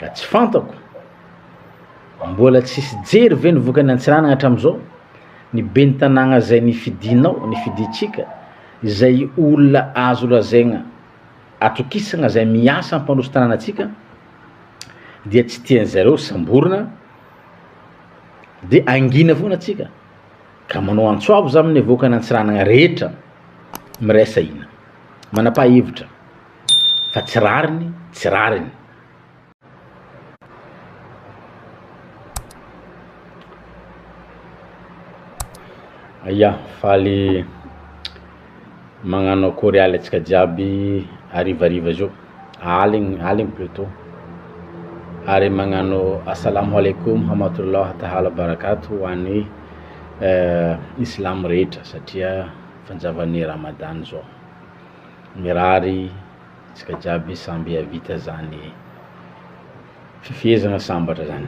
ka tsy fantako mbola tsisy jery ve nivoaka ny an-tsaranagna hatram'izao ny ben'ny tanàgna zay nifidinao nifiditsika izay olona azo lazaigna atokisagna zay miasa ampandroso tanànatsika dia tsy tian'zareo samborina de angina foana atsika ka manao antsoavo za amin'ny avoaka ny an-tsaranagna rehetra miresa ina manapa-hevitra fa tsy rariny tsy rariny. Aya faly magnano akory aly atsika jiaby arivariva zao aligny plutôt ary magnano assalamu alaikum hamatullah taala barakatuh ho an'ny islam rehetra satria fanjavan'ny ramadan zao mirary atsika jiaby samby havita zany fifehezagna sambatra zany.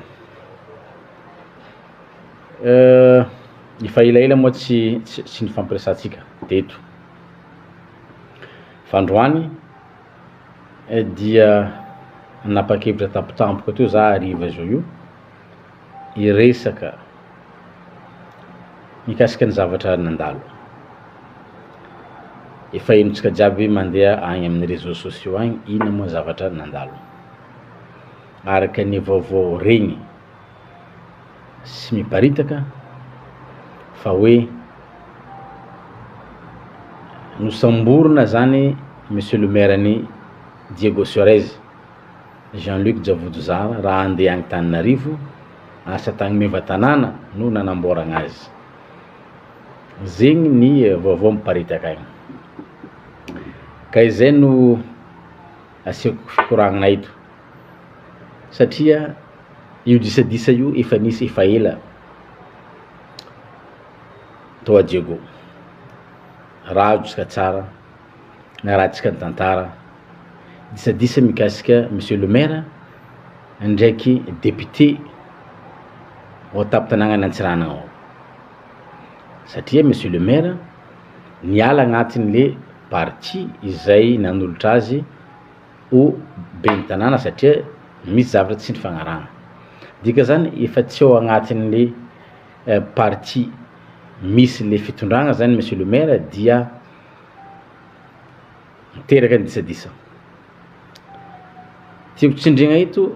Ifa elaela moa tsy nifampiresantsika teto fandroany dia napakevitra tampotampoka teo za ariva zao io iresaka mikasika ny zavatra nandalo efa enotsika jiaby mandeha agny amin'ny réseaux sociaux agny ina moa zavatra nandalo araka ny vaovao regny sy miparitaka fa hoe nosamborina zany monsieur le maire ny Diego Suarez Jean-Luc Javodozara raha andeha agny Tananarivo asa tagny meva tanàna no nanamboragna azy zegny ny vaovao miparitaka agny ka izay no asiako fikoragnana eto satria io disadisa io efa nisy efa ela toa Diego rajotsika tsara na rahatsika ny tantara disadisa mikasika monsieur le maire ndraiky député ao tapitanàgna ny an-tsaranagna ao satria monsieur le maire niala agnatin'le parti izay nanolotra azy o ben'ny tanàna satria misy zavatra tsy nifagnaragna dika zany efa tsy ao agnatin'le parti misy le fitondragna zany monsieur le maire dia miteraka ny disadisa tiako tsindrigna eto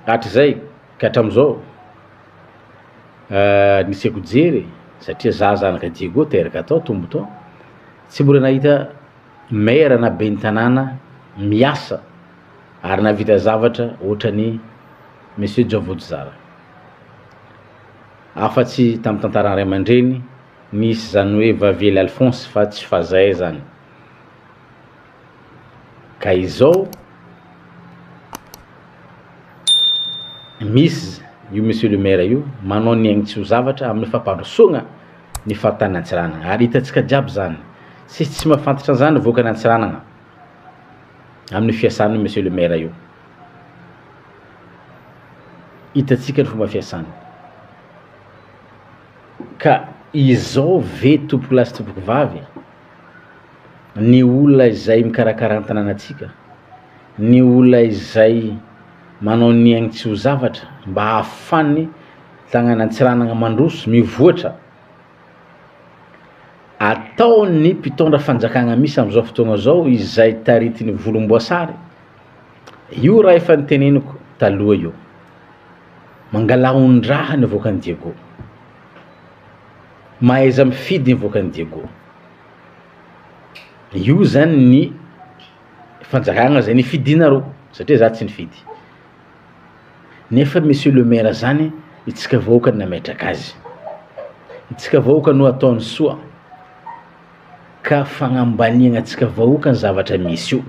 hatrizay ka hatram'izao niseko jery satria za zanaka Diego teraka atao tombo tao tsy mbola nahita maire na ben'ny tanàna miasa ary navita zavatra ohatrany monsieur Javodozara afa-tsy tamin'ny tantaran'ny ray aman-dreny nisy zany hoe Vavely Alphonse fa tsy fazay zany ka izao misy io monsieur le maire io manao ny aigny tsy ho zavatra amin'ny fampandrosoagna ny fahatany an-tsaranagna ary hitatsika jiaby zany tsy mahafantatra zany voaka ny an-tsaranagna amin'ny fiasan'ny monsieur le maire io hitatsika ny fomba fiasany ka izao ve tompoko lasy tompoko vavy ny olona izay mikarakara ny tanànatsika ny olona izay manao ny aigny tsy ho zavatra mba hahafanny tagnana an-tsaranagna mandroso mivoatra ataony mpitondra fanjakagna misy am'izao fotoagna zao izay taritiny volomboasary io raha efa niteneniko taloha io mangalaondraha ny voakany Diego mahaiza mifidy ny voakany Diego io zany ny fanjakagna zay nifidinareo satria za tsy nifidy nefa monsieur le maire zany itsika vahoaka nametraka azy itsika vahoaka no ataony soa ka fagnambaniagna atsika vahoaka ny zavatra misy io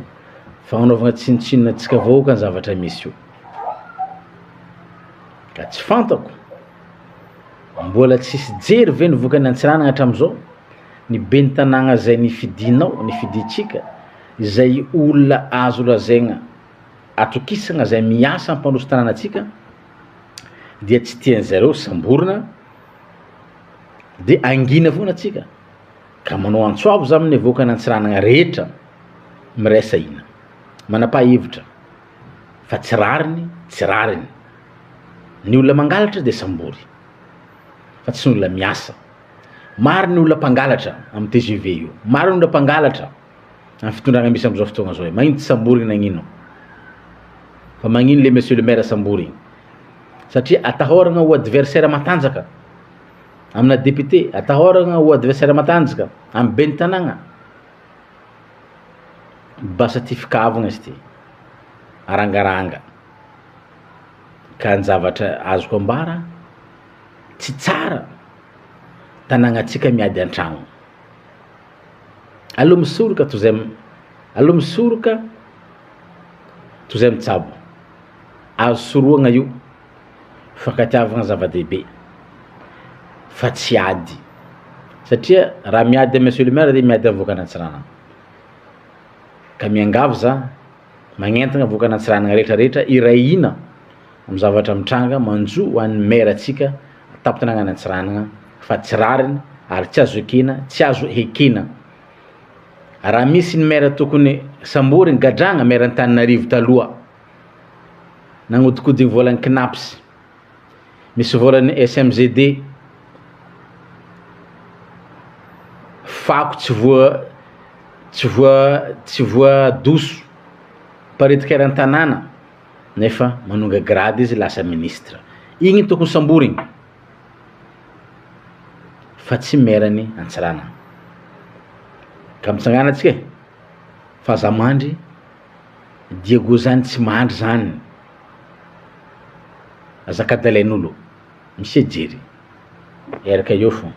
fagnanovagna tsinotsinona atsika vahoaka ny zavatra misy io ka tsy fantako mbola tsisy jery ve nivoaka ny an-tsaranagna hatram'izao ny ben'ny tanàgna zay nifidinao nifiditsika izay olona azo lazaigna atokisagna zay miasa ampandroso tanànatsika dia tsy tian'zareo samborina de angina foana atsika ka manao antsoavo za amin'ny avoaka ny an-tsaranagna rehetra miresa ina manapa-hevitra fa tsy rariny ny olona mangalatra de sambory fa tsy olona miasa. Maro ny olona mpangalatra amin'ny TGV io, maro ny olona mpangalatra amin'ny fitondrana misy am'izao fotoagna zao. Magnino tsy sambory nagnino? Fa magnino le monsieur le maire sambory? Satria atahoragna ho adversaire matanjaka amina député, atahoragna ho adversaire matanjaka amin'ny ben'ny tanàgna. Basa ty fikavagna izy ty, arangaranga. Ka ny zavatra azoko ambara tsy tsara tanàgnatsika miady an-tragno. Allo misoroka toy zay mitsabo. Azo soroagna io fankatiavagna zava-dehibe fa tsy ady, satria raha miady monsieur le maire de miady amin'ny voakan'antsiranana. Ka miangavy za magnentagna voakan'antsiranana rehetrarehetra irahina amin'ny zavatra mitranga manjo ho an'ny maire atsika tapitanagnana antsiranana fa tsy rariny ary tsy azo ekena, tsy azo ekena. Raha misy ny maire tokony samboriny gadragna maire an-Tananarivo taloha nagnodikodigny volany KNAPS, misy volany SMZD, fako tsy voa doso patrickrajoelina an-tanàna nefa manonga grady izy lasa ministre. Igny tokony samboriny fa tsy maire-ny Antsirana. Ka mitsangana antsika fa za mandry Diego zany tsy mandry zany azakadalain'olo misy jery eraka eo fo.